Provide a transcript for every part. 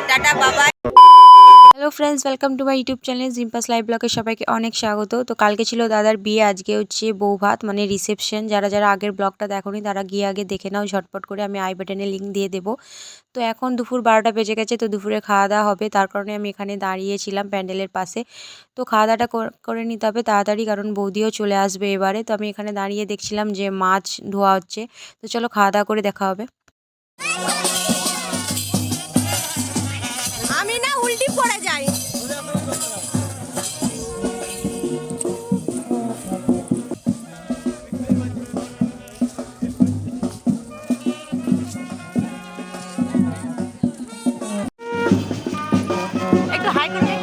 Tata Babai. Hello friends, welcome to my YouTube channel জিম্পাস live ব্লগে সবাইকে অনেক স্বাগত। তো কালকে ছিল দাদার বিয়ে, আজকে হচ্ছে বউ ভাত মানে রিসেপশন। যারা যারা আগের ব্লগটা দেখোনি তারা গিয়ে আগে দেখে নাও ঝটপট করে, আমি আই বাটনে লিঙ্ক দিয়ে দেবো। তো এখন দুপুর 12টা বেজে গেছে, তো দুপুরে খাওয়া দাওয়া হবে, তার কারণে আমি এখানে দাঁড়িয়েছিলাম প্যান্ডেলের পাশে। তো খাওয়া দাওয়াটা করে নিতে হবে তাড়াতাড়ি, কারণ বৌদিও চলে আসবে এবারে। তো আমি এখানে দাঁড়িয়ে দেখছিলাম যে মাছ ধোয়া হচ্ছে। তো চলো খাওয়া দাওয়া করে দেখা হবে। আমি না উল্টি পড়ে যাই। একটু হাই করে দে।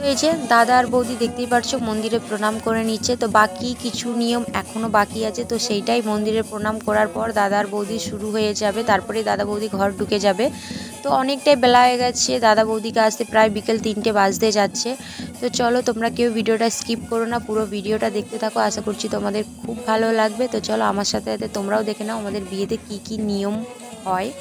এই যে দাদা আর বৌদি দেখতেই পারছো মন্দিরে প্রণাম করে নিচ্ছে। তো বাকি কিছু নিয়ম এখনো বাকি আছে, তো সেইটাই মন্দিরে প্রণাম করার পর দাদা আর বৌদি শুরু হয়ে যাবে, তারপরে দাদা বৌদি ঘর ঢুকে যাবে। তো অনেকটাই বেলা হয়ে গেছে, দাদা বৌদিকে আসতে প্রায় বিকেল 3টে বাজতে যাচ্ছে। তো চলো তোমরা কেউ ভিডিওটা স্কিপ করো না, পুরো ভিডিওটা দেখতে থাকো, আশা করছি তোমাদের খুব ভালো লাগবে। তো চলো আমার সাথে সাথে তোমরাও দেখে নাও আমাদের বিয়েতে কি কি নিয়ম হয়।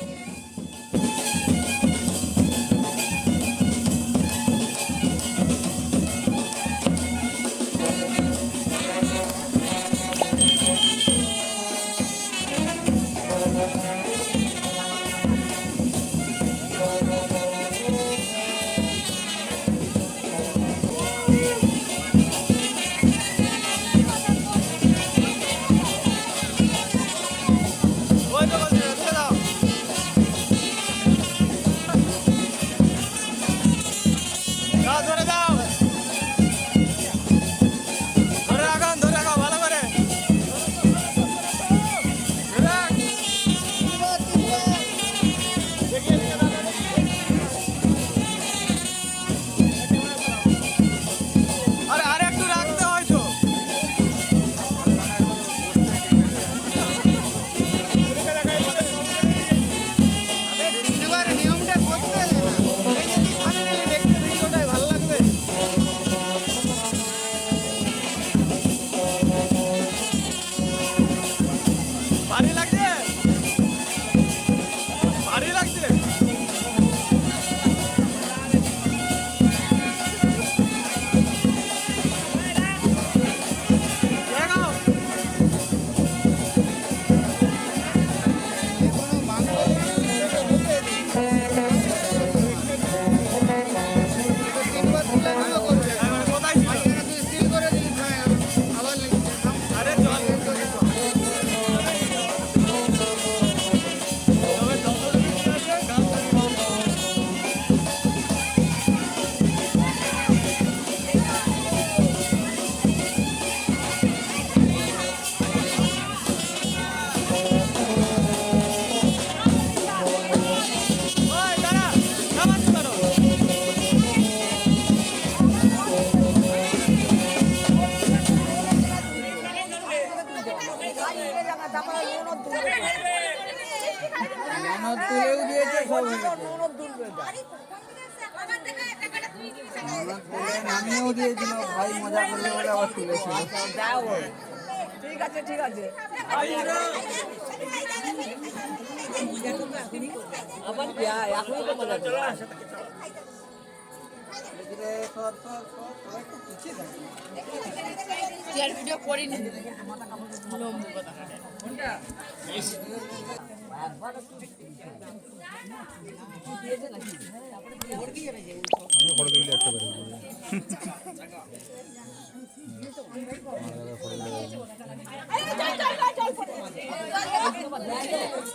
নামিয়েও দিয়েছিল ভাই, মজা করবে বলে আবার তুলেছিল। ঠিক আছে ঠিক আছে আবার এখনই তো মজা করো। ভিডিও করিনি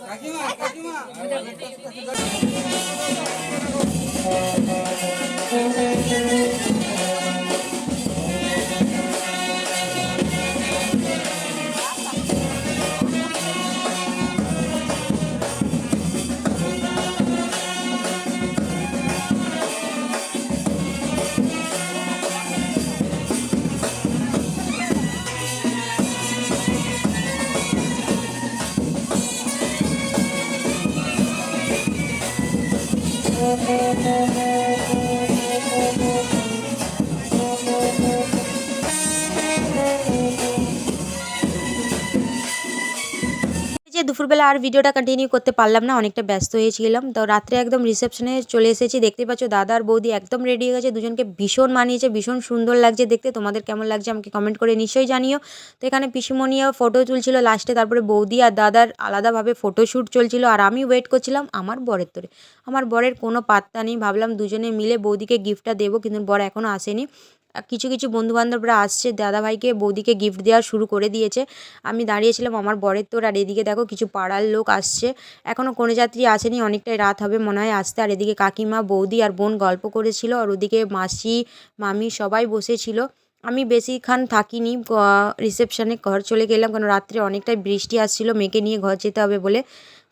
কাকিমা কাকিমা যে দুপুরবেলা আর ভিডিওটা কন্টিনিউ করতে পারলাম না, অনেকটা ব্যস্ত হয়েছিলাম। তো রাত্রে একদম রিসেপশনে চলে এসেছি। দেখতে পাচ্ছ দাদা আর বৌদি একদম রেডি হয়ে গেছে, দুজনকে ভীষণ মানিয়েছে, ভীষণ সুন্দর লাগছে দেখতে। তোমাদের কেমন লাগছে আমাকে কমেন্ট করে নিশ্চয়ই জানিও। তো এখানে পিসিমণিও ফটো তুলছিল লাস্টে, তারপরে বৌদি আর দাদার আলাদাভাবে ফটোশ্যুট চলছিল আর আমি ওয়েট করছিলাম আমার বরের তোরে। আমার বরের কোনো পাত্তা নেই, ভাবলাম দুজনে মিলে বৌদিকে গিফটটা দেবো, কিন্তু বর এখনও আসেনি। কিছু কিছু বন্ধুবান্ধবরা আসছে, দাদাভাইকে বৌদিকে গিফট দেওয়া শুরু করে দিয়েছে। আমি দাঁড়িয়েছিলাম আমার বরের তোর, আর এদিকে দেখো কিছু পাড়ার লোক আসছে। এখনও কনেযাত্রী আসেনি, অনেকটাই রাত হবে মনে হয় আসতে। আর এদিকে কাকিমা বৌদি আর বোন গল্প করেছিল, আর ওদিকে মাসি মামি সবাই বসেছিল। আমি বেশিক্ষণ থাকিনি রিসেপশনে, ঘর চলে গেলাম, কারণ রাত্রে অনেকটাই বৃষ্টি আসছিল, মেয়েকে নিয়ে ঘর যেতে হবে বলে।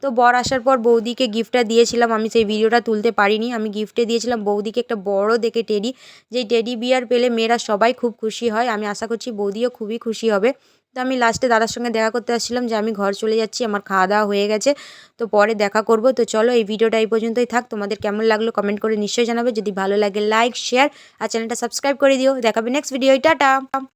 তো বর আসার পর বৌদিকে গিফটটা দিয়েছিলাম, আমি সেই ভিডিওটা তুলতে পারিনি। আমি গিফটে দিয়েছিলাম বৌদিকে একটা বড় দেখে টেডি, যেই টেডি বিয়ার পেলে মেয়েরা সবাই খুব খুশি হয়। আমি আশা করছি বৌদিও খুবই খুশি হবে। তো আমি লাস্টে দাদার সঙ্গে দেখা করতে আসছিলাম যে আমি ঘর চলে যাচ্ছি, আমার খাওয়া দাওয়া হয়ে গেছে, তো পরে দেখা করব। তো চলো এই ভিডিওটা এই পর্যন্তই থাক। তোমাদের কেমন লাগলো কমেন্ট করে নিশ্চয়ই জানাবে। যদি ভালো লাগে লাইক শেয়ার আর চ্যানেলটা সাবস্ক্রাইব করে দিও। দেখাবে নেক্সট ভিডিও। টাটা।